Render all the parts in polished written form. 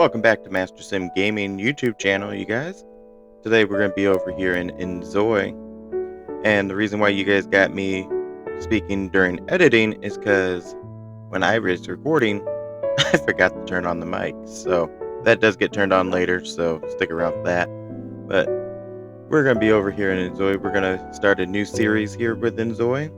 Welcome back to Master Sim Gaming YouTube channel, you guys. Today we're going to be over here in Inzoi, and the reason why you guys got me speaking during editing is because when I was recording, I forgot to turn on the mic. So that does get turned on later, so stick around for that. But we're going to be over here in Inzoi. We're going to start a new series here with Inzoi,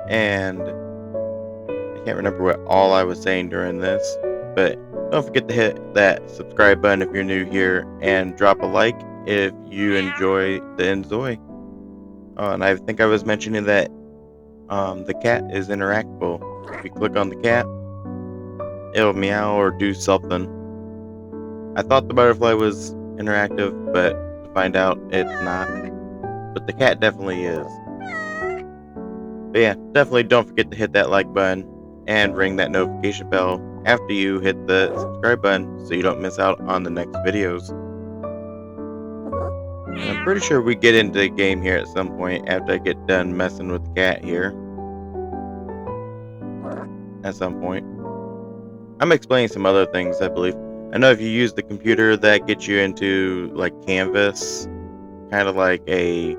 and I can't remember what all I was saying during this, but don't forget to hit that subscribe button if you're new here, and drop a like if you enjoy the Inzoi. And I think I was mentioning that the cat is interactable. If you click on the cat, it'll meow or do something. I thought the butterfly was interactive, but to find out it's not. But the cat definitely is. But yeah, definitely don't forget to hit that like button and ring that notification bell after you hit the subscribe button so you don't miss out on the next videos. And I'm pretty sure we get into the game here at some point after I get done messing with the cat here. At some point. I'm explaining some other things, I believe. I know if you use the computer, that gets you into like Canvas, kind of like a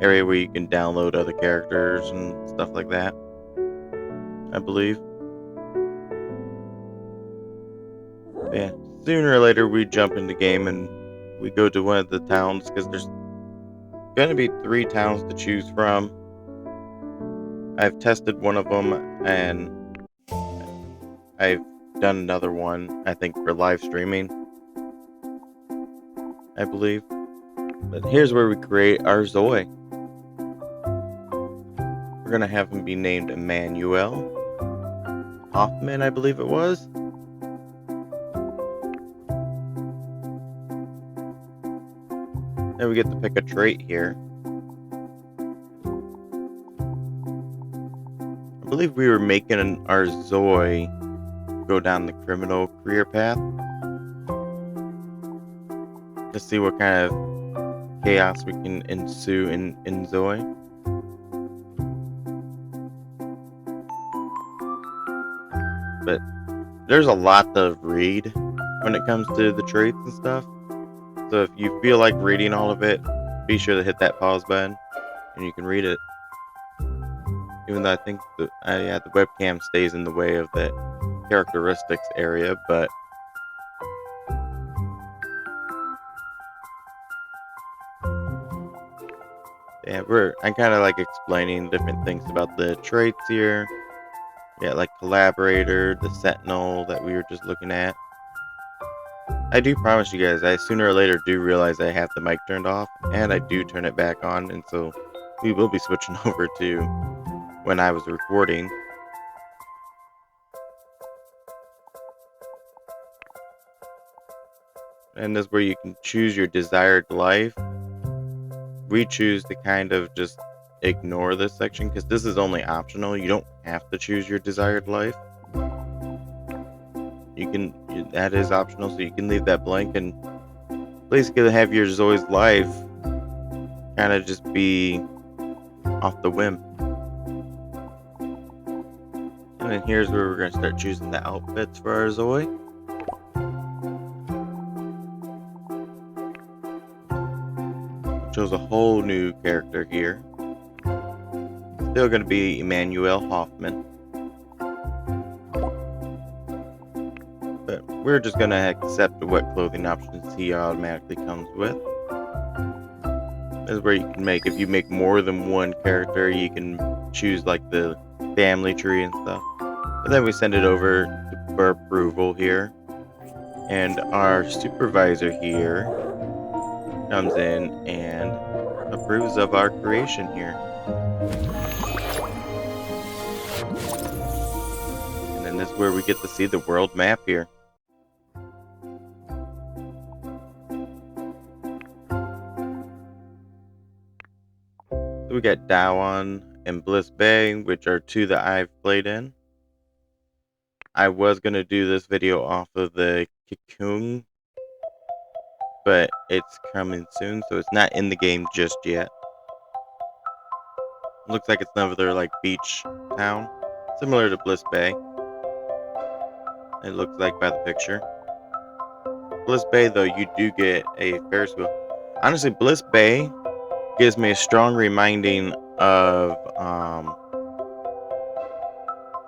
area where you can download other characters and stuff like that, I believe. But yeah, sooner or later we jump in the game and we go to one of the towns, because there's going to be 3 towns to choose from. I've tested one of them, and I've done another one, I think, for live streaming, I believe. But here's where we create our Zoe. We're going to have him be named Emmanuel Hoffman, I believe it was. Then we get to pick a trait here. I believe we were making our Zoe go down the criminal career path to see what kind of chaos we can ensue in Inzoi. But there's a lot to read when it comes to the traits and stuff. So if you feel like reading all of it, be sure to hit that pause button and you can read it. Even though I think the webcam stays in the way of that characteristics area, but yeah, I'm kind of like explaining different things about the traits here. Yeah, like collaborator, the sentinel that we were just looking at. I do promise you guys, I sooner or later do realize I have the mic turned off, and I do turn it back on, and so we will be switching over to when I was recording. And this is where you can choose your desired life. We choose to kind of just ignore this section because this is only optional. You don't have to choose your desired life. That is optional, so you can leave that blank, and please get to have your Zoe's life kind of just be off the whim. And then here's where we're going to start choosing the outfits for our Zoe. Chose a whole new character here. Still going to be Emmanuel Hoffman. But we're just going to accept what clothing options he automatically comes with. This is where you can if you make more than one character, you can choose like the family tree and stuff. But then we send it over for approval here. And our supervisor here comes in and approves of our creation here. And then this is where we get to see the world map here. So we got Dawan and Bliss Bay, which are 2 that I've played in. I was going to do this video off of the Cocoon, but it's coming soon, so it's not in the game just yet. Looks like it's another like beach town, similar to Bliss Bay. It looks like by the picture. Bliss Bay, though, you do get a Ferris wheel. Honestly, Bliss Bay gives me a strong reminding of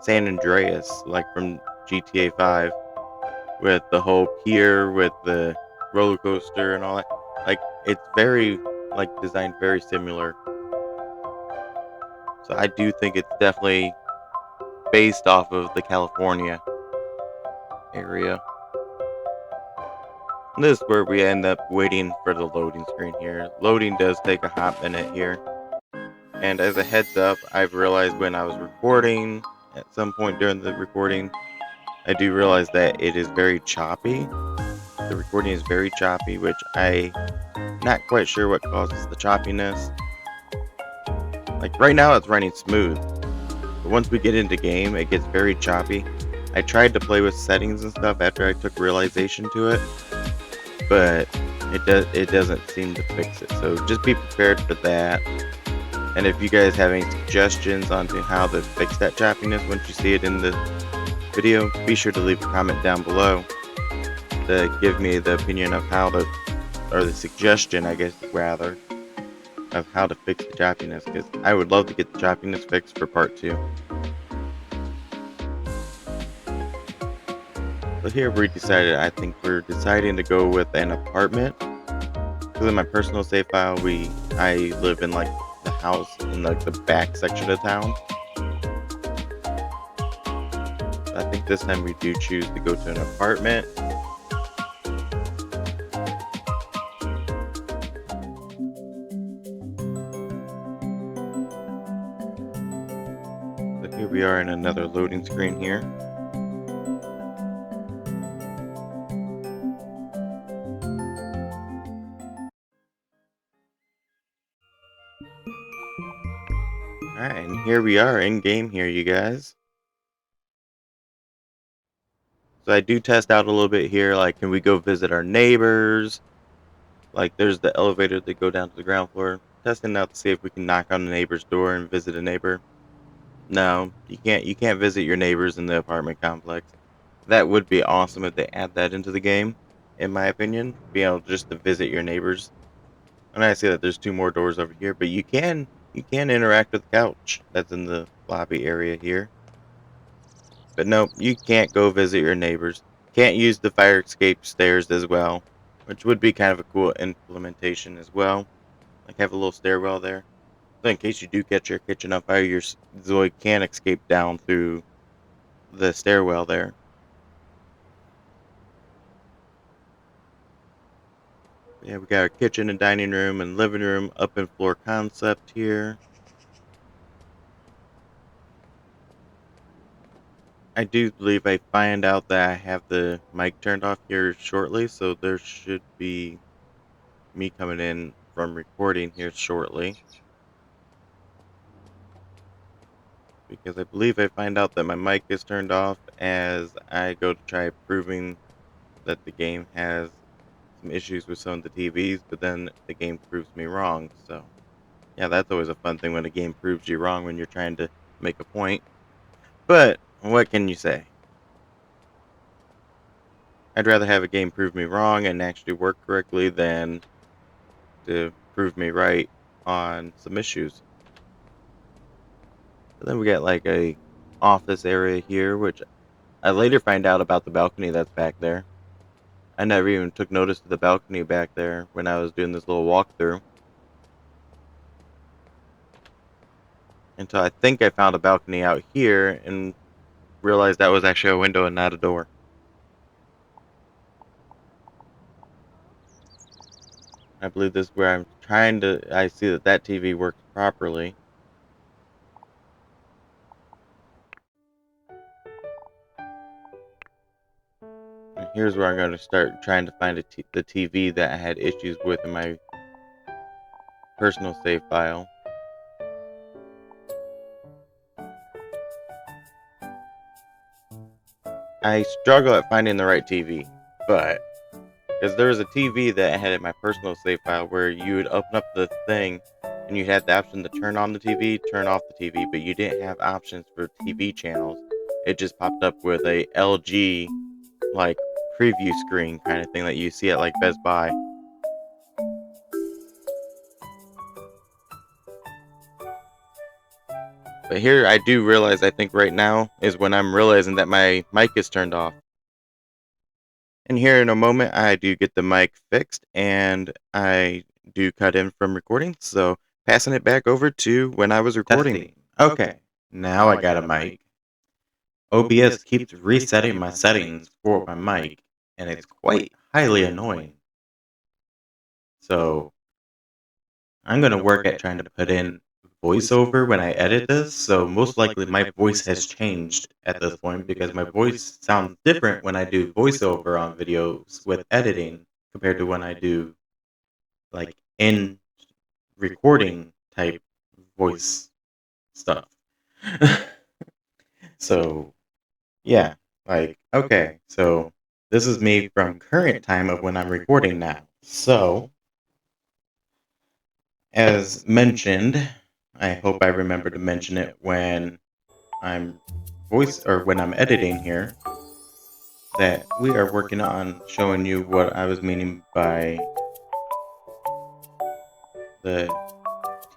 San Andreas, like from GTA 5, with the whole pier, with the roller coaster and all that. Like, it's very, like, designed very similar. So I do think it's definitely based off of the California area. And this is where we end up waiting for the loading screen here. Loading does take a hot minute here. And as a heads up, I've realized when I was recording, at some point during the recording, I do realize that it is very choppy. The recording is very choppy, which I'm not quite sure what causes the choppiness. Like right now it's running smooth, but once we get into game, it gets very choppy. I tried to play with settings and stuff after I took realization to it, but it doesn't seem to fix it. So just be prepared for that. And if you guys have any suggestions onto how to fix that choppiness once you see it in the video, be sure to leave a comment down below to give me the opinion of how to, or the suggestion, I guess, rather, of how to fix the choppiness, because I would love to get the choppiness fixed for part 2. So here I think we're deciding to go with an apartment. Because in my personal save file, I live in like the house in like the back section of town. So I think this time we do choose to go to an apartment. So here we are in another loading screen here. Alright, and here we are in game here, you guys. So I do test out a little bit here, like can we go visit our neighbors? Like there's the elevator that go down to the ground floor. Testing out to see if we can knock on the neighbor's door and visit a neighbor. No, you can't visit your neighbors in the apartment complex. That would be awesome if they add that into the game, in my opinion. Be able just to visit your neighbors. And I see that there's 2 more doors over here, but you can interact with the couch that's in the lobby area here. But no, you can't go visit your neighbors. Can't use the fire escape stairs as well, which would be kind of a cool implementation as well. Like have a little stairwell there. So in case you do catch your kitchen on fire, your Zoid can escape down through the stairwell there. Yeah, we got our kitchen and dining room and living room up in floor concept here. I do believe I find out that I have the mic turned off here shortly, so there should be me coming in from recording here shortly. Because I believe I find out that my mic is turned off as I go to try proving that the game has some issues with some of the TVs, but then the game proves me wrong. So, yeah, that's always a fun thing when a game proves you wrong when you're trying to make a point. But what can you say? I'd rather have a game prove me wrong and actually work correctly than to prove me right on some issues. And then we got like a office area here, which I later find out about the balcony that's back there. I never even took notice of the balcony back there when I was doing this little walkthrough. Until I think I found a balcony out here and realized that was actually a window and not a door. I believe this is where I see that TV works properly. And here's where I'm going to start trying to find the TV that I had issues with in my personal save file. I struggle at finding the right TV, but because there was a TV that I had in my personal save file where you would open up the thing and you had the option to turn on the TV, turn off the TV, but you didn't have options for TV channels. It just popped up with a LG like preview screen kind of thing that you see at like Best Buy. But here I do realize I think right now is when I'm realizing that my mic is turned off. And here in a moment I do get the mic fixed and I do cut in from recording. So passing it back over to when I was recording. Testing. Okay, now I got a mic. OBS keeps resetting my settings for my mic, and it's quite highly annoying. So I'm going to work at trying to put in voiceover when I edit this. So most likely my voice has changed at this point because my voice sounds different when I do voiceover on videos with editing compared to when I do like in recording type voice stuff. So yeah, like, okay, so this is me from current time of when I'm recording now. So, as mentioned, I hope I remember to mention it when I'm when I'm editing here, that we are working on showing you what I was meaning by the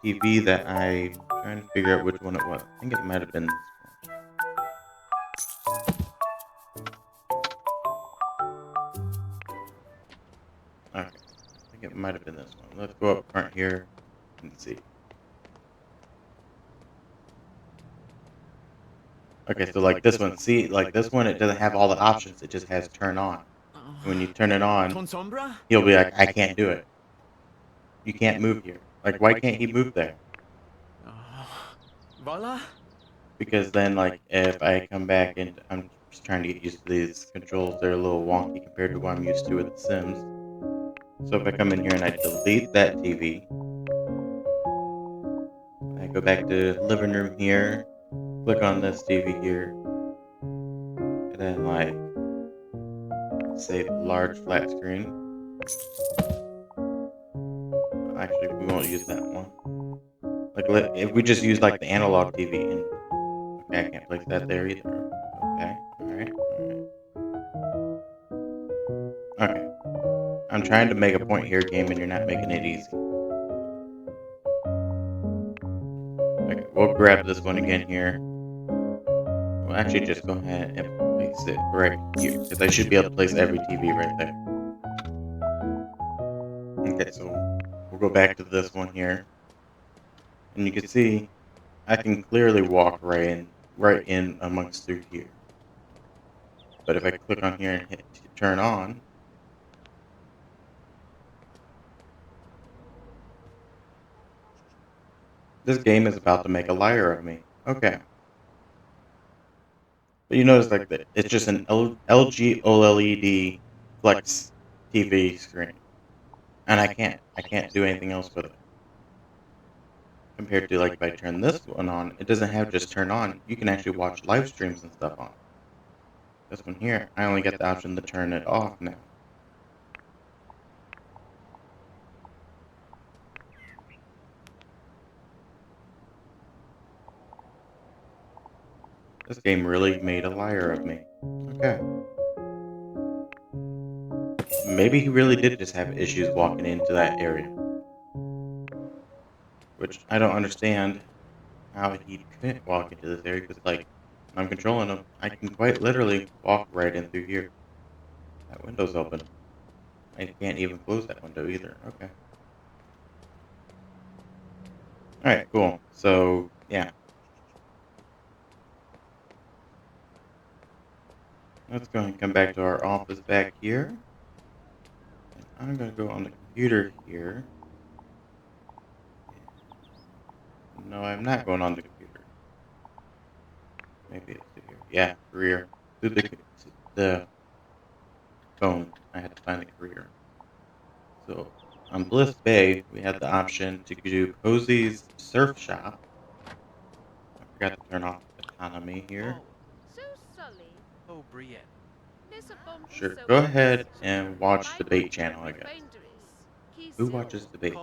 TV that I'm trying to figure out which one it was. I think it might have been this one. Okay, I think it might have been this one. Let's go up front here and see. Okay, so like this one, see, like this one, it doesn't have all the options. It just has turn on. And when you turn it on, Con sombra? he'll be like, I can't do it. You can't move here. Like, why can't he move there? Voila? Because then, like, if I come back and I'm just trying to get used to these controls, they're a little wonky compared to what I'm used to with The Sims. So if I come in here and I delete that TV, I go back to living room here, click on this TV here, and then like say large flat screen. Actually, we won't use that one. Like if we just use like the analog TV, and okay, I can't place that there either. Okay, all right. Okay, I'm trying to make a point here, game, and you're not making it easy. Okay, we'll grab this one again here. We'll actually just go ahead and place it right here, because I should be able to place every TV right there. Okay, so we'll go back to this one here, and you can see I can clearly walk right in amongst through here. But if I click on here and hit turn on, this game is about to make a liar of me. Okay. But you notice like that it's just an LG OLED Flex TV screen. And I can't do anything else with it. Compared to like if I turn this one on, it doesn't have just turn on. You can actually watch live streams and stuff on it. This one here, I only get the option to turn it off now. This game really made a liar of me. Okay. Maybe he really did just have issues walking into that area. Which I don't understand how he couldn't walk into this area, because like I'm controlling him. I can quite literally walk right in through here. That window's open. I can't even close that window either. Okay. Alright, cool. So, yeah. Let's go and come back to our office back here. And I'm going to go on the computer here. No, I'm not going on the computer. Maybe it's here. Yeah, career. Through the phone, I had to find the career. So, on Bliss Bay, we had the option to do Cozy's Surf Shop. I forgot to turn off autonomy here. So Sully. Oh, Brienne. Sure, go ahead and watch debate channel, I guess. Who watches debates?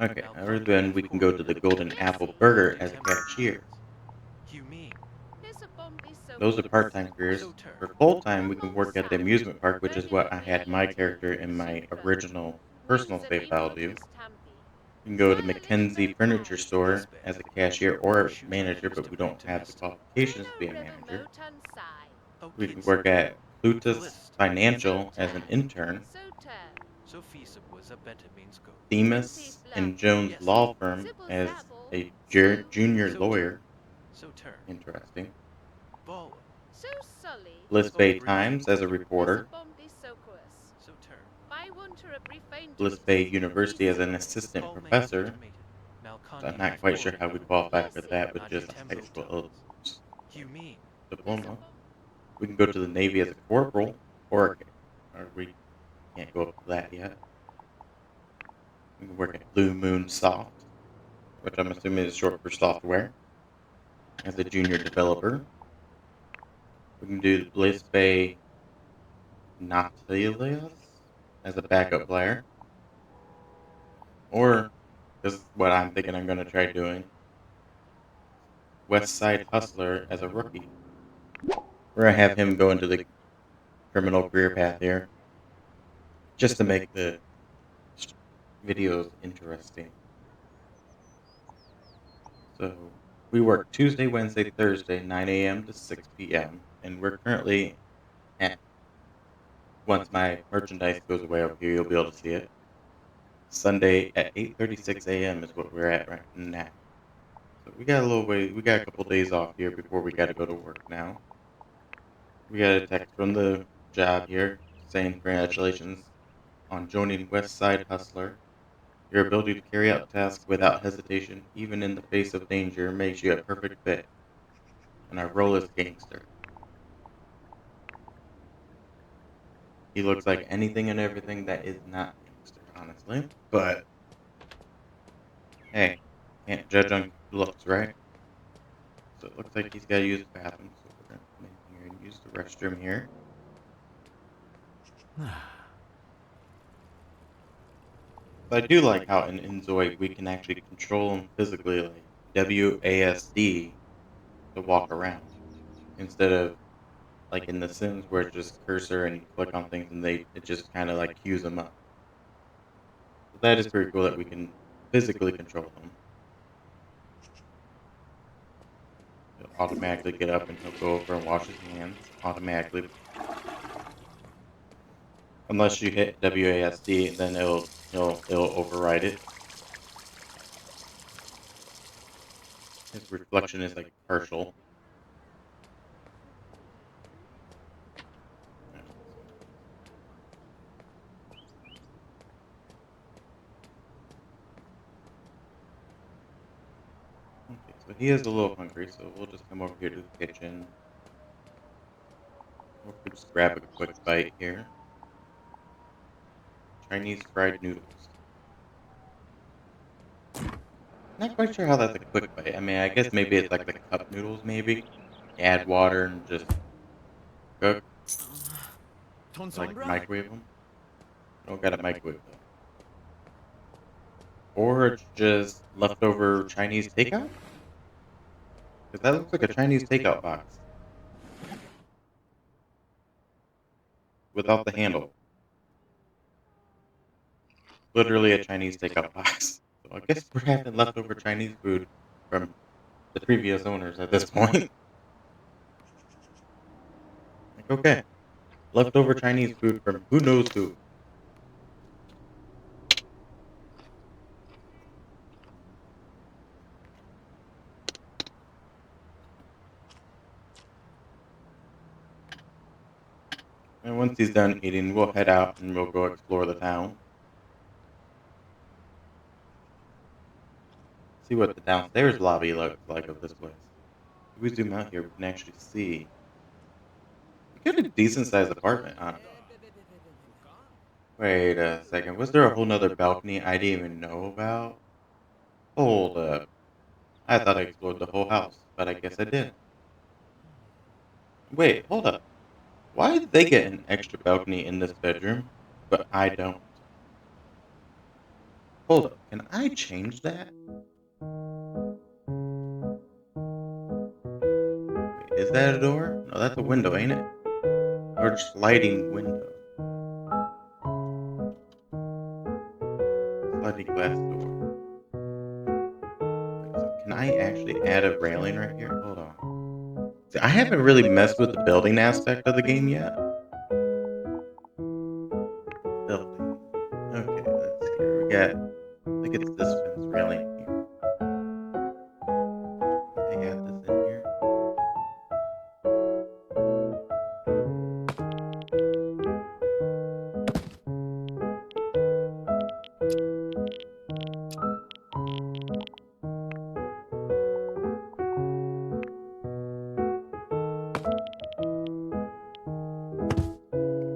Okay, other than we can go to the Golden Apple Burger as a cashier. You mean? Those are part-time careers. For full-time, we can work at the amusement park, which is what I had my character in my original personal save file do. You can go to Mackenzie Furniture Store as a cashier or manager, but we don't have the qualifications to be a manager. We can work at Plutus Financial as an intern, Themis and Jones Law Firm as a junior lawyer. Interesting. Bliss Bay Times as a reporter. Bliss Bay University as an assistant professor. So I'm not quite sure how we qualify for that with just a high school like diploma. We can go to the Navy as a corporal, or we can't go up to that yet. We can work at Blue Moon Soft, which I'm assuming is short for software, as a junior developer. We can do the Bliss Bay Nautilus as a backup player, or this is what I'm thinking I'm going to try doing, West Side Hustler as a rookie. We're going to have him go into the criminal career path here, just to make the videos interesting. So we work Tuesday, Wednesday, Thursday, 9 a.m. to 6 p.m. And we're currently at, once my merchandise goes away over here, you'll be able to see it. Sunday at 8:36 a.m. is what we're at right now. So we got a little way, we got a couple days off here before we got to go to work now. We got a text from the job here saying congratulations on joining West Side Hustler. Your ability to carry out tasks without hesitation, even in the face of danger, makes you a perfect fit. And our role is gangster. He looks like anything and everything that is not gangster, honestly. But hey, can't judge on looks, right? So it looks like he's got to use the bathroom. So we're going to come in here and use the restroom here. But I do like how in Inzoi we can actually control him physically, like WASD to walk around, instead of like in The Sims where it's just cursor and you click on things and it just kind of like cues them up. So that is pretty cool that we can physically control him. He'll automatically get up and he'll go over and wash his hands automatically. Unless you hit WASD, then it'll override it. His reflection is like partial. Alright, okay, so he is a little hungry, so we'll just come over here to the kitchen. We'll just grab a quick bite here. Chinese fried noodles. Not quite sure how that's a quick bite. I mean, I guess maybe it's like the cup noodles, maybe. Add water and just cook, Ton like sombra? microwave them. Don't got a microwave though. Or it's just leftover Chinese takeout? Because that looks like a Chinese takeout box without the handle. Literally a Chinese takeout box. So I guess we're having leftover Chinese food from the previous owners at this point. Like, okay, leftover Chinese food from who knows who. And once he's done eating, we'll head out and we'll go explore the town. See what the downstairs lobby looks like of this place. If we zoom out here, we can actually see. We got a decent sized apartment, honestly. Wait a second. Was there a whole nother balcony I didn't even know about? Hold up. I thought I explored the whole house, but I guess I didn't. Wait, hold up. Why did they get an extra balcony in this bedroom, but I don't? Hold up. Can I change that? Wait, is that a door? No, that's a window, ain't it? Or just sliding window. Sliding glass door. So can I actually add a railing right here? Hold on. See, I haven't really messed with the building aspect of the game yet. Building. Okay, let's see here. We got, I think it's this fence railing here. Can I add this in here?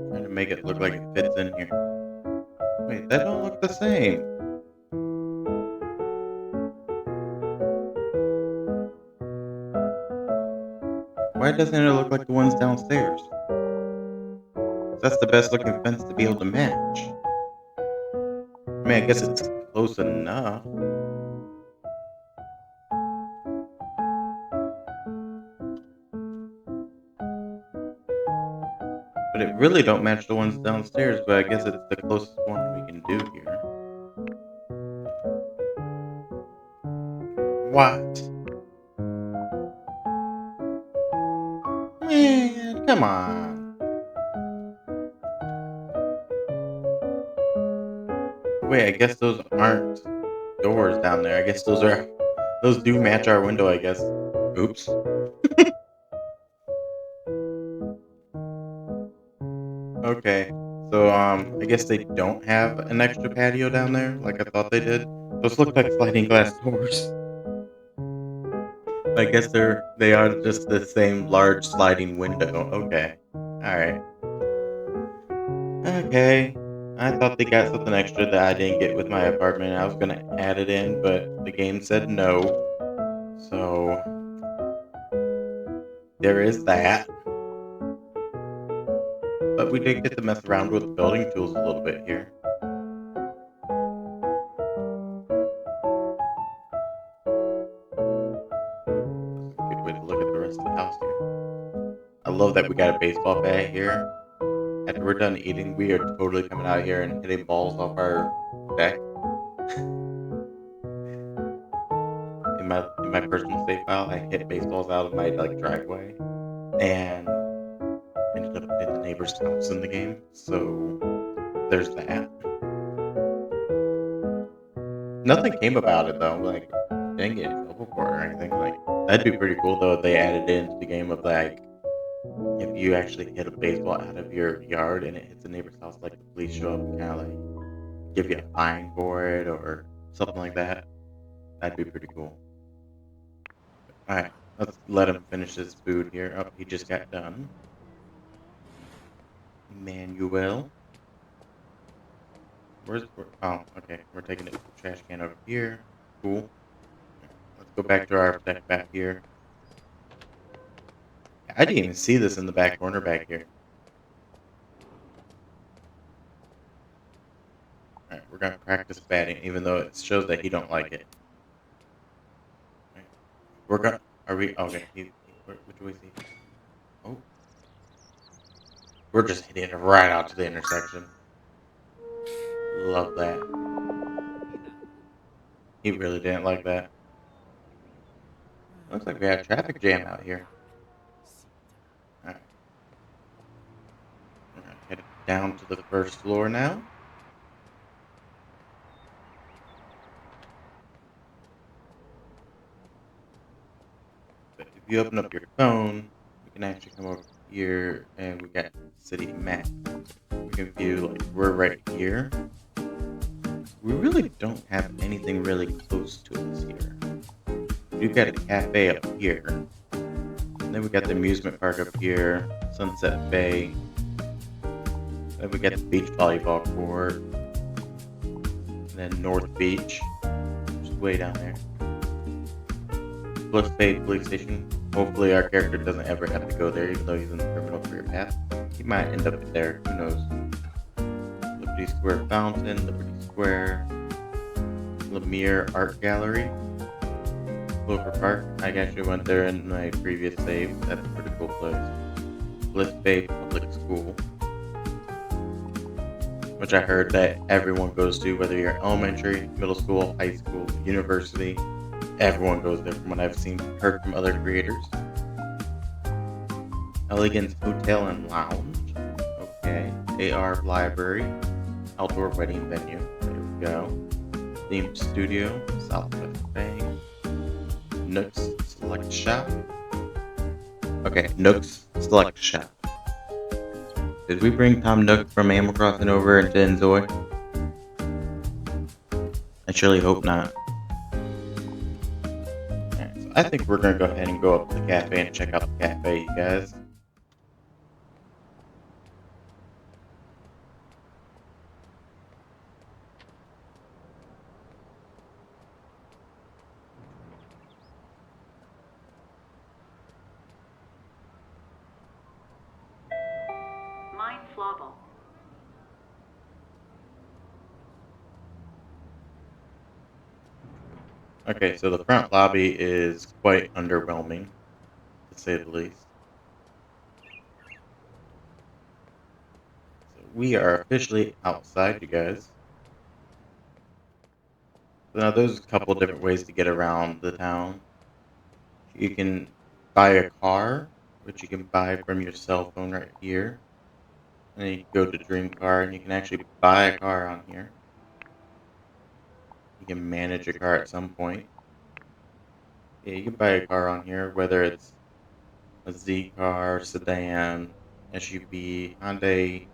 Trying to make it look like it fits in here. Wait, that don't look the same. Why doesn't it look like the ones downstairs? That's the best looking fence to be able to match. I mean, I guess it's close enough. But it really don't match the ones downstairs, but I guess it's the closest one we can do here. What? Man, come on. Wait, I guess those aren't doors down there. I guess those do match our window, I guess. Oops. Okay. So, I guess they don't have an extra patio down there like I thought they did. Those look like sliding glass doors. I guess they are just the same large sliding window. Okay. Alright. Okay. I thought they got something extra that I didn't get with my apartment. I was gonna add it in, but the game said no. So there is that. But we did get to mess around with the building tools a little bit here. That's a good way to look at the rest of the house here. I love that we got a baseball bat here. After we're done eating, we are totally coming out here and hitting balls off our deck. In my personal save file, I hit baseballs out of my driveway and ended up in the neighbor's house in the game. So there's that. Nothing came about it though. Like, didn't get in trouble for it or anything. Like, that'd be pretty cool though if they added it into the game of if you actually hit a baseball out of your yard and it hits a neighbor's house, like the police show up and kind of give you a fine for it or something like that. That'd be pretty cool. All right, let's let him finish his food here. Oh, he just got done. Emmanuel. Oh, okay. We're taking it to the trash can over here. Cool. Let's go back to our deck back here. I didn't even see this in the back corner back here. Alright, we're gonna practice batting, even though it shows that he don't like it. Right. Are we, okay, which way is he? Oh. We're just hitting it right out to the intersection. Love that. He really didn't like that. Looks like we had a traffic jam out here. Alright. We're gonna head down to the first floor now. But if you open up your phone, we can actually come over here and we got city map. We can view we're right here. We really don't have anything really close to us here. We've got a cafe up here. And then we got the amusement park up here, Sunset Bay. Then we got the beach volleyball court. And then North Beach, which is way down there. Bliss Bay Police Station. Hopefully our character doesn't ever have to go there, even though he's in the criminal career path. He might end up there, who knows. Liberty Square Fountain, Liberty Square, Lemire Art Gallery. Clover Park. I actually went there in my previous save. That's a pretty cool place. Bliss Bay Public School, which I heard that everyone goes to, whether you're elementary, middle school, high school, university. Everyone goes there from what I've seen, heard from other creators. Elegance Hotel and Lounge. Okay. AR Library. Outdoor wedding venue. There we go. Themed studio. Southwest Bank. Nooks Select Shop. Okay, Nooks Select Shop. Did we bring Tom Nook from Animal Crossing over into Inzoi? I surely hope not. Alright, so I think we're gonna go ahead and go up to the cafe and check out the cafe, you guys. Mein Flavel. Okay, so the front lobby is quite underwhelming, to say the least. So we are officially outside, you guys. So now there's a couple different ways to get around the town. You can buy a car, which you can buy from your cell phone right here. And then you go to Dream Car and you can actually buy a car on here. You can manage a car at some point. Yeah, you can buy a car on here, whether it's a Z car, sedan, SUV, Hyundai,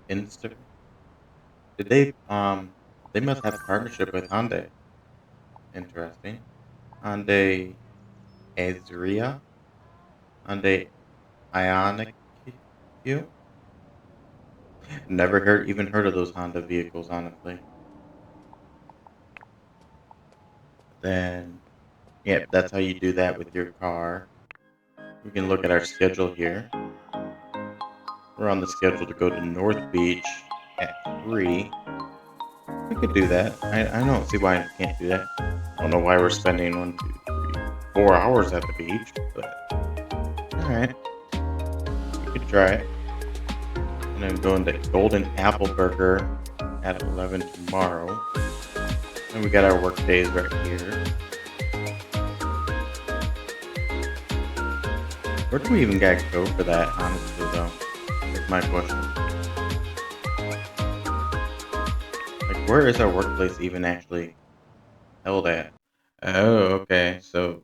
Insta. Did they must have a partnership with Hyundai. Interesting. Hyundai Azria, Hyundai Ioniq. Never even heard of those Honda vehicles, honestly. Then, yeah, that's how you do that with your car. We can look at our schedule here. We're on the schedule to go to North Beach at 3. We could do that. I don't see why we can't do that. I don't know why we're spending 1, 2, 3, 4 hours at the beach, but alright. We could try it. And then going to Golden Apple Burger at 11 tomorrow. And we got our work days right here. Where do we even gotta go for that, honestly, though? That's my question. Like, where is our workplace even actually held at? Oh, okay. So,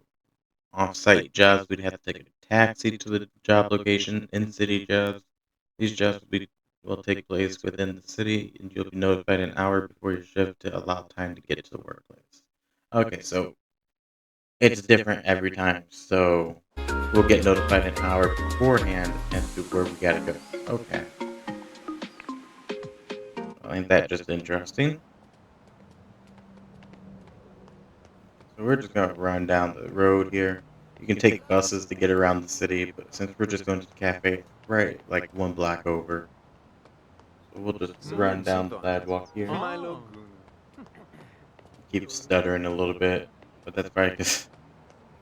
off-site jobs, we'd have to take a taxi to the job location, in-city jobs. These jobs will take place within the city, and you'll be notified an hour before your shift to allow time to get to the workplace. Okay, so it's different every time. So we'll get notified an hour beforehand as to where we gotta go. Okay. Well, ain't that just interesting? So we're just gonna run down the road here. You can take buses to get around the city, but since we're just going to the cafe, it's right like one block over. So we'll just run down the sidewalk here. Milo Keep stuttering a little bit, but that's probably because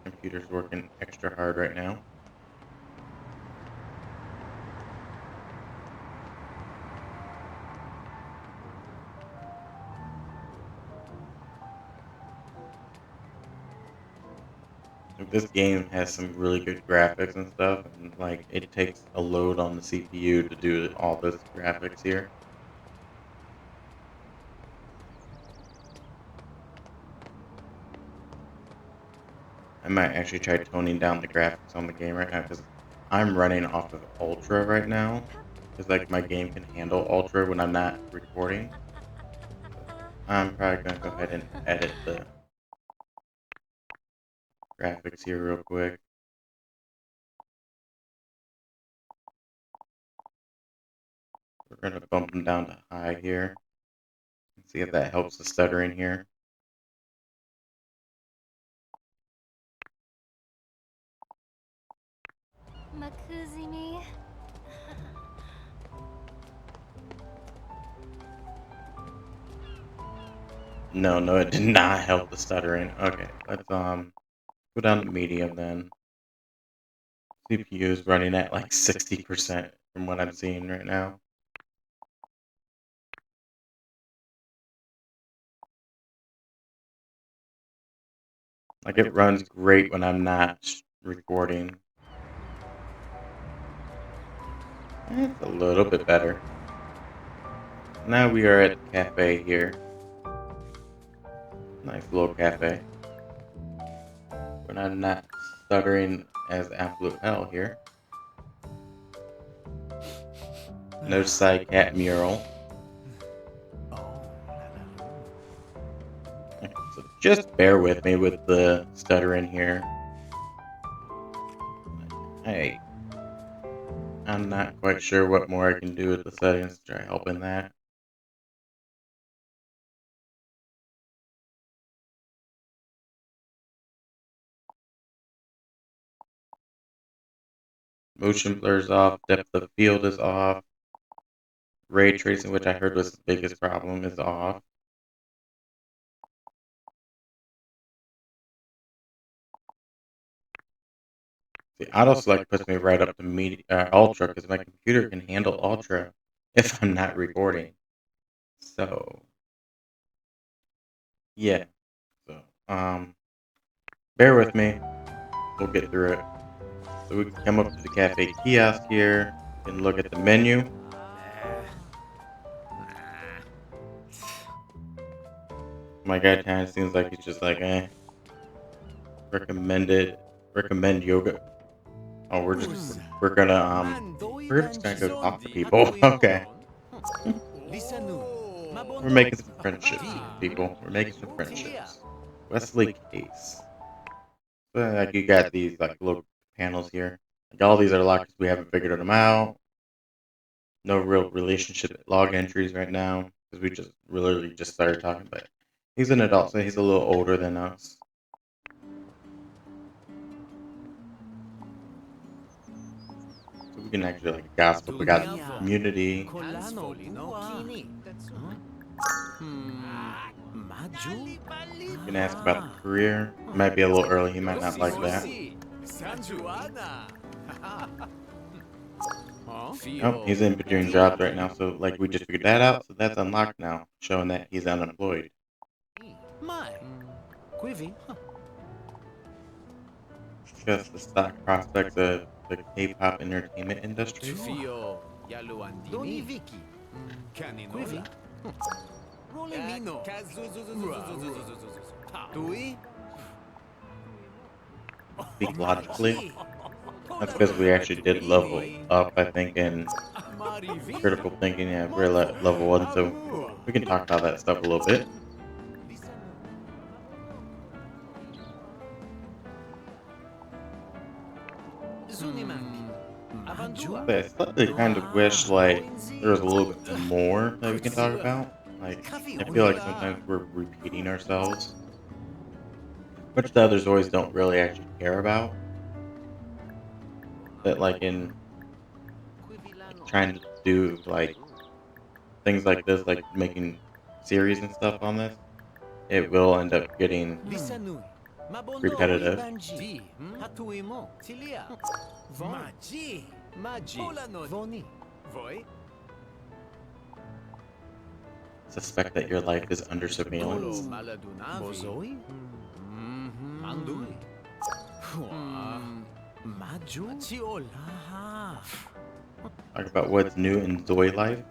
the computer's working extra hard right now. Like, this game has some really good graphics and stuff, and like it takes a load on the CPU to do all this graphics here. I might actually try toning down the graphics on the game right now because I'm running off of Ultra right now. Because like my game can handle Ultra when I'm not recording. So I'm probably gonna go ahead and edit the graphics here real quick. We're gonna bump them down to high here. See if that helps the stuttering here. Makuzimi. No, it did not help the stuttering. Okay, let's go down to medium then. CPU is running at like 60% from what I'm seeing right now. Like it runs great when I'm not recording. It's a little bit better. Now we are at the cafe here. Nice little cafe. When I'm not stuttering as absolute hell here. No side cat mural. Okay, so just bear with me with the stuttering here. Hey, I'm not quite sure what more I can do with the settings to try helping that. Motion blur's off, depth of field is off. Ray tracing, which I heard was the biggest problem, is off. The auto select puts me right up to ultra because my computer can handle ultra if I'm not recording. So yeah. So bear with me. We'll get through it. So we can come up to the cafe kiosk here. We can look at the menu. My guy kind of seems like he's just like, recommend yoga. Oh, we're just gonna go talk to people. Okay. We're making some friendships here, people. We're making some friendships. Wesley Case. So, like you got these like little panels here. Like all these are locked because we haven't figured them out. No real relationship log entries right now because we just literally just started talking. But he's an adult, so he's a little older than us. So we can actually like gossip. We got community. You can ask about the career. It might be a little early. He might not like that. Oh, he's in between jobs right now, so like we just figured that out. So that's unlocked now, showing that he's unemployed. Discuss the stock prospects of the K-pop entertainment industry. Speak logically. That's because we actually did level up, I think, in critical thinking. Yeah, we're at level 1, so we can talk about that stuff a little bit. But I slightly kind of wish like there was a little bit more that we can talk about. Like I feel like sometimes we're repeating ourselves, which the others always don't really actually care about. But like in trying to do like things like this, like making series and stuff on this, it will end up getting repetitive. Suspect that your life is under surveillance. Talk about what's new in Inzoi life.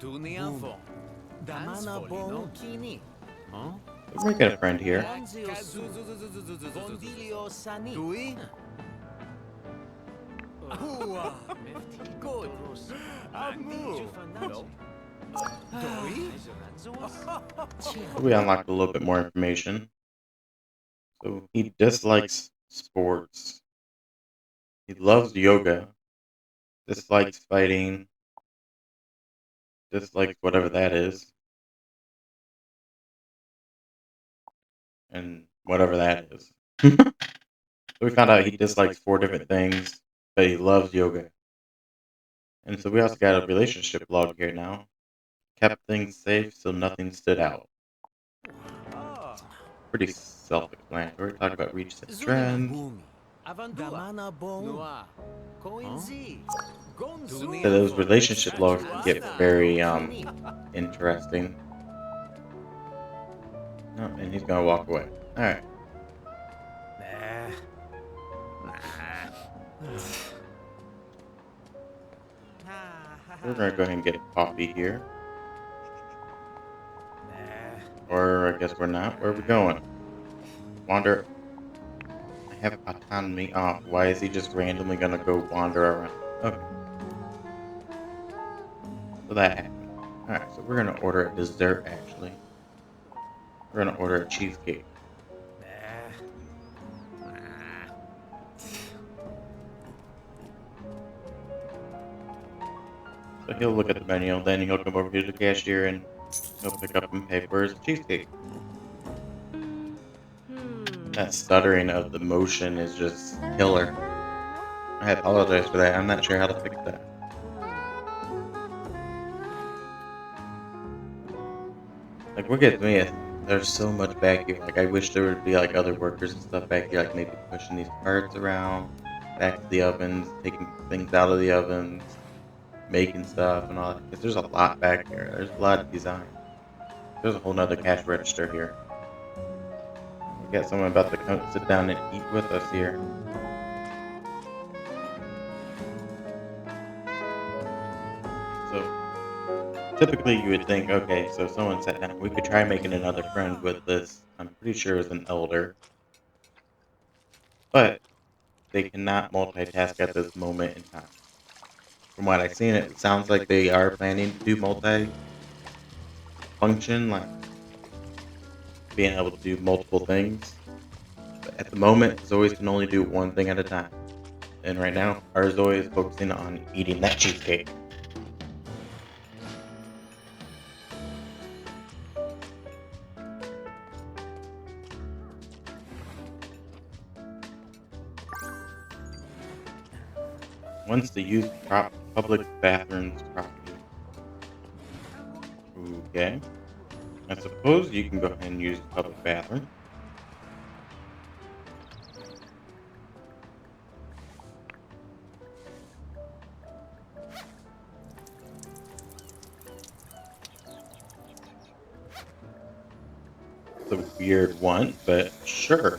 We're making a friend here. So we unlocked a little bit more information. So he dislikes sports. He loves yoga. Dislikes fighting. Dislikes whatever that is. And whatever that is. So we found out he dislikes 4 different things, but he loves yoga. And so we also got a relationship log here now. Kept things safe so nothing stood out. pretty self-explanatory. Talk about recent Zuni trends. Bumi. Avandua. Noa. Koinzi. Gonzuni. So those relationship logs can get very interesting. Oh, and he's gonna walk away. All right. We're gonna go ahead and get a coffee here. Or I guess we're not. Where are we going? Wander. I have autonomy off. Why is he just randomly gonna go wander around? Okay. So that happened. Alright, so we're gonna order a dessert actually. We're gonna order a cheesecake. So he'll look at the menu, then he'll come over to the cashier and he'll pick up and pay for his cheesecake. That stuttering of the motion is just killer. I apologize for that. I'm not sure how to fix that. Like, what gets me is there's so much back here. Like, I wish there would be like other workers and stuff back here, like maybe pushing these carts around, back to the ovens, taking things out of the ovens, making stuff and all that. Because there's a lot back here. There's a lot of design. There's a whole nother cash register here. We got someone about to come sit down and eat with us here. So typically you would think, okay, so someone sat down. We could try making another friend with this. I'm pretty sure it's an elder. But they cannot multitask at this moment in time. From what I've seen, it sounds like they are planning to do multi-function, like being able to do multiple things. But at the moment, Zoe's can only do one thing at a time. And right now, our Zoe is focusing on eating that cheesecake. Wants to use public bathrooms properly. Okay. I suppose you can go ahead and use the public bathroom. It's a weird one, but sure.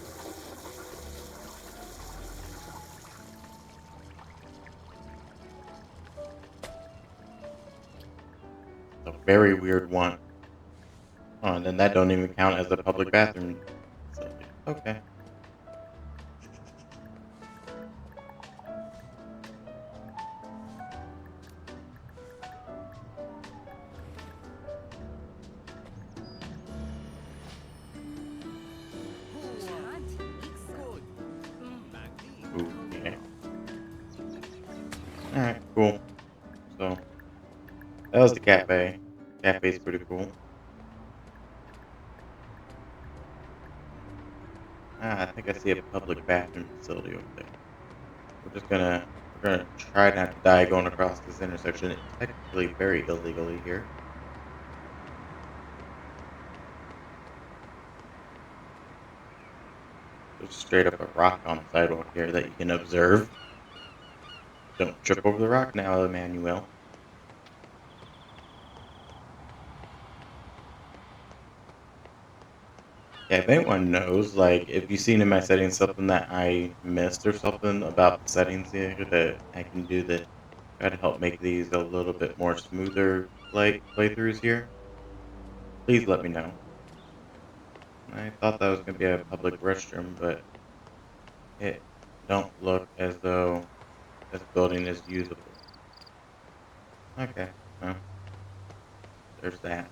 It's a very weird one. Oh, and then that don't even count as a public bathroom. It's like, okay. Okay. Alright, cool. So, that was the cafe. Cafe's pretty cool. I think I see a public bathroom facility over there. We're gonna try not to die going across this intersection. It's technically very illegally here. There's straight up a rock on the sidewalk here that you can observe. Don't trip over the rock now, Emmanuel. Yeah, if anyone knows, like, if you've seen in my settings something that I missed or something about the settings here that I can do that try to help make these a little bit more smoother playthroughs here, please let me know. I thought that was going to be a public restroom, but it don't look as though this building is usable. Okay, well, there's that.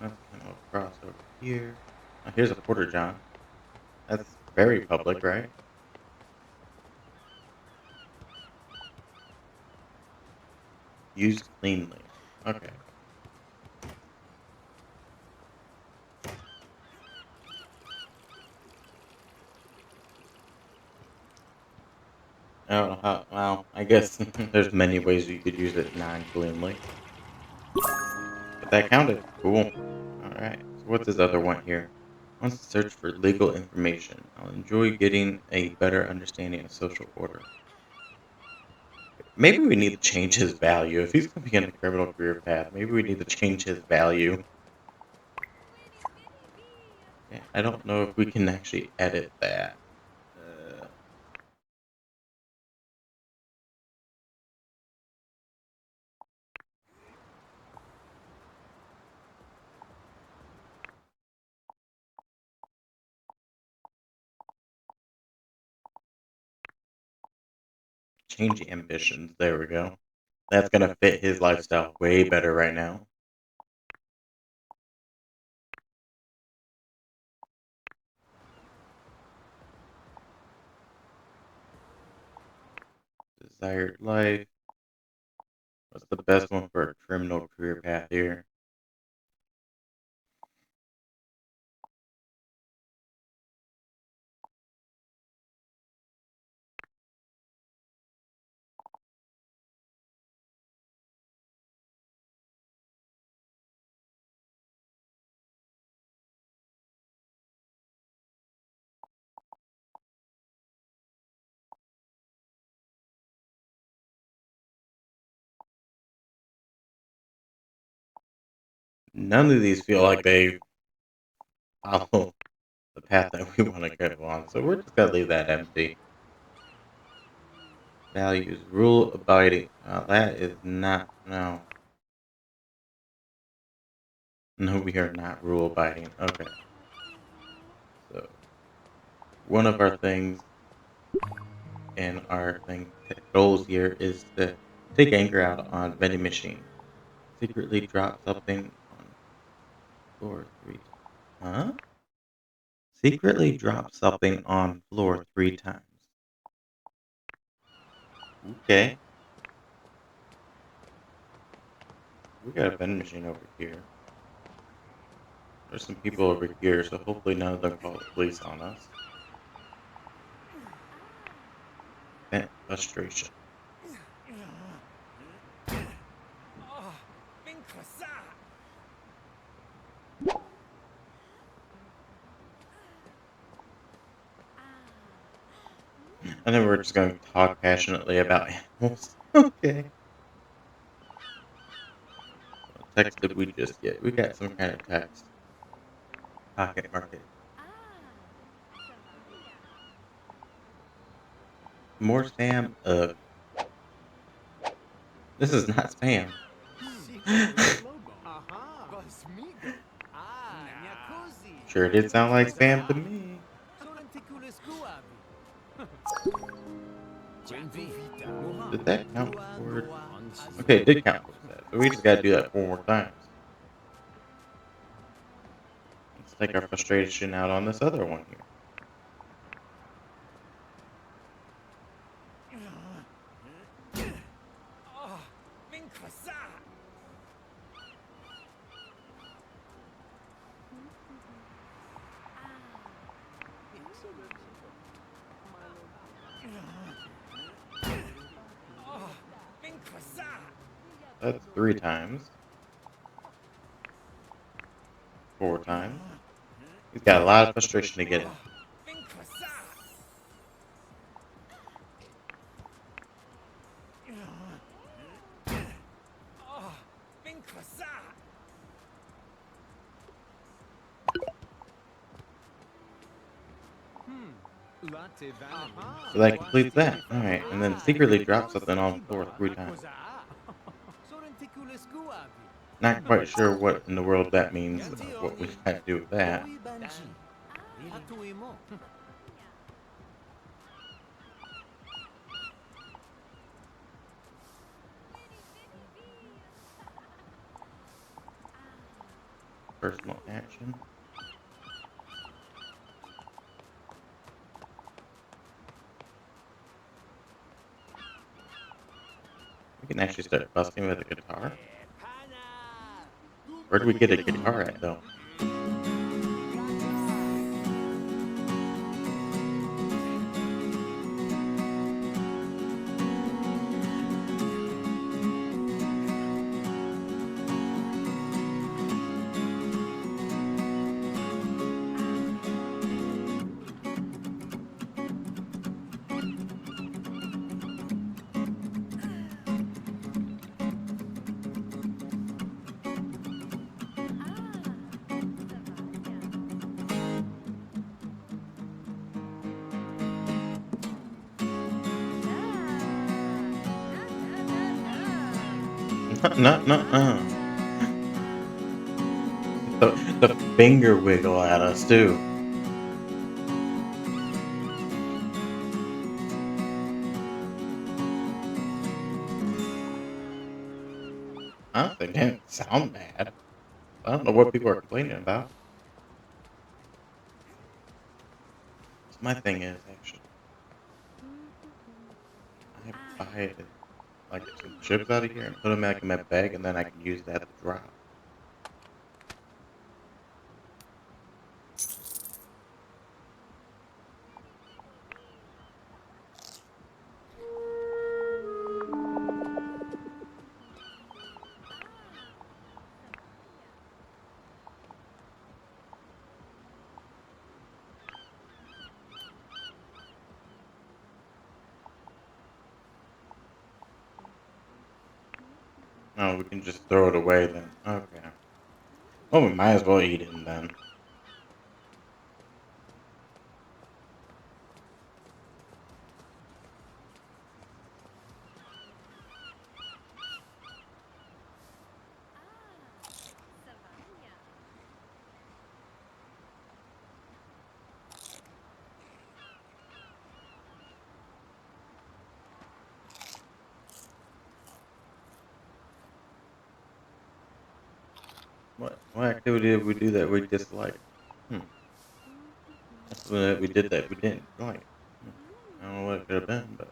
Let's kind of cross over here. Oh, here's a porta john. That's very public, right? Used cleanly. Okay. I don't know how. Well, I guess there's many ways you could use it non-cleanly. That counted. Cool. Alright. So what's this other one here? Wants to search for legal information. I'll enjoy getting a better understanding of social order. Maybe we need to change his value. If he's going to be on the criminal career path, maybe we need to change his value. Yeah, I don't know if we can actually edit that. Change ambitions. There we go. That's going to fit his lifestyle way better right now. Desired life. What's the best one for a criminal career path here? None of these feel like they follow the path that we want to go on, so we're just going to leave that empty. Values, rule abiding. That is not, no. No, we are not rule abiding. Okay. So, one of our things in our goals here is to take anger out on vending machine. Secretly drop something on floor 3 times. Huh? Secretly drop something on floor 3 times. Okay. We got a vending machine over here. There's some people over here, so hopefully none of them call the police on us. Vent frustration. And then we're just going to talk passionately about animals. Okay. What text did we just get? We got some kind of text. Pocket market. More spam? This is not spam. Sure did sound like spam to me. Did that count toward... Okay, it did count towards that. So we just gotta do that 4 more times. Let's take our frustration out on this other one here. That's 3 times. 4 times. He's got a lot of frustration to get in. So that completes that. Alright, and then secretly drop something on the floor 3 times. Not quite sure what in the world that means, what we got to do with that. Personal action. We can actually start busting with a guitar. Where do we get a guitar at, though? No, no, the finger wiggle at us too. Honestly, it didn't sound bad. I don't know what people are complaining about. So my thing is actually, I buy like some chips out of here and put them like in my bag, and then I can use that to drop. Oh, we can just throw it away then. Okay. Well, we might as well eat it then. What activity did we do that we disliked? Hmm. That's what we did that we didn't like. Hmm. I don't know what it could have been, but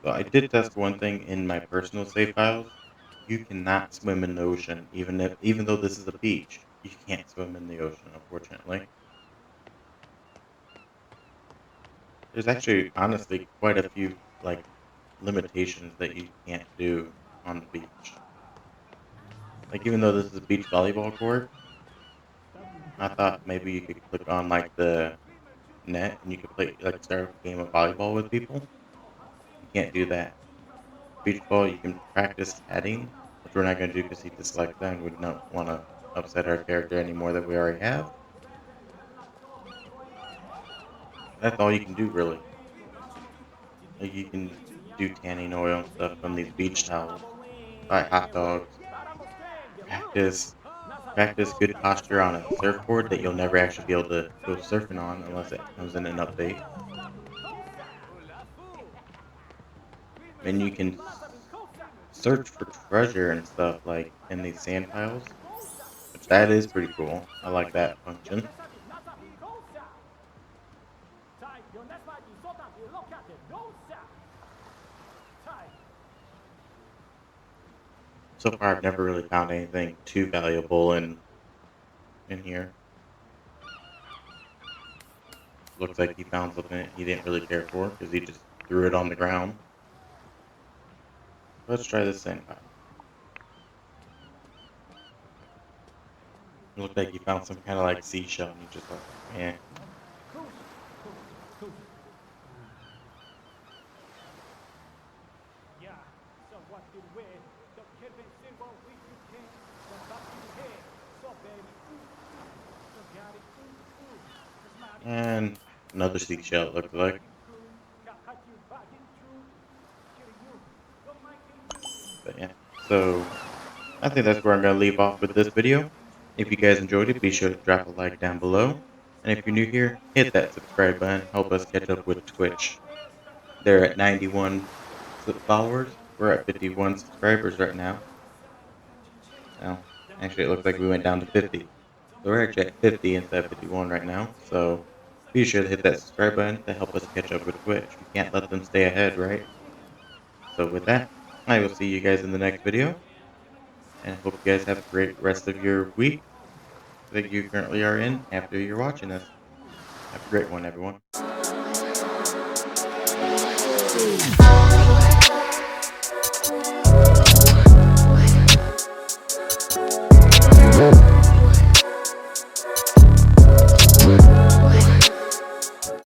so I did test one thing in my personal save files. You cannot swim in the ocean, even though this is a beach. You can't swim in the ocean, unfortunately. There's actually honestly quite a few like limitations that you can't do on the beach. Like even though this is a beach volleyball court, I thought maybe you could click on like the net and you could play like start a game of volleyball with people. You can't do that. Beach ball, you can practice heading, which we're not going to do because he dislikes that and we don't want to upset our character any more than we already have. That's all you can do really. Like you can do tanning oil and stuff from these beach towels, buy hot dogs, practice practice good posture on a surfboard that you'll never actually be able to go surfing on unless it comes in an update. And you can search for treasure and stuff like in these sand piles, which that is pretty cool. I like that function. So far, I've never really found anything too valuable in here. Looks like he found something he didn't really care for because he just threw it on the ground. Let's try this sand pile. It looked like he found some kind of like seashell and he just like, eh. And another seashell, it looked like. But yeah, so I think that's where I'm going to leave off with this video. If you guys enjoyed it, be sure to drop a like down below. And if you're new here, hit that subscribe button. Help us catch up with Twitch. They're at 91 followers. We're at 51 subscribers right now. Well, actually, it looks like we went down to 50. So we're actually at 50 instead of 51 right now. So be sure to hit that subscribe button to help us catch up with Twitch. We can't let them stay ahead, right? So with that, I will see you guys in the next video. And I hope you guys have a great rest of your week that you currently are in after you're watching this. Have a great one, everyone.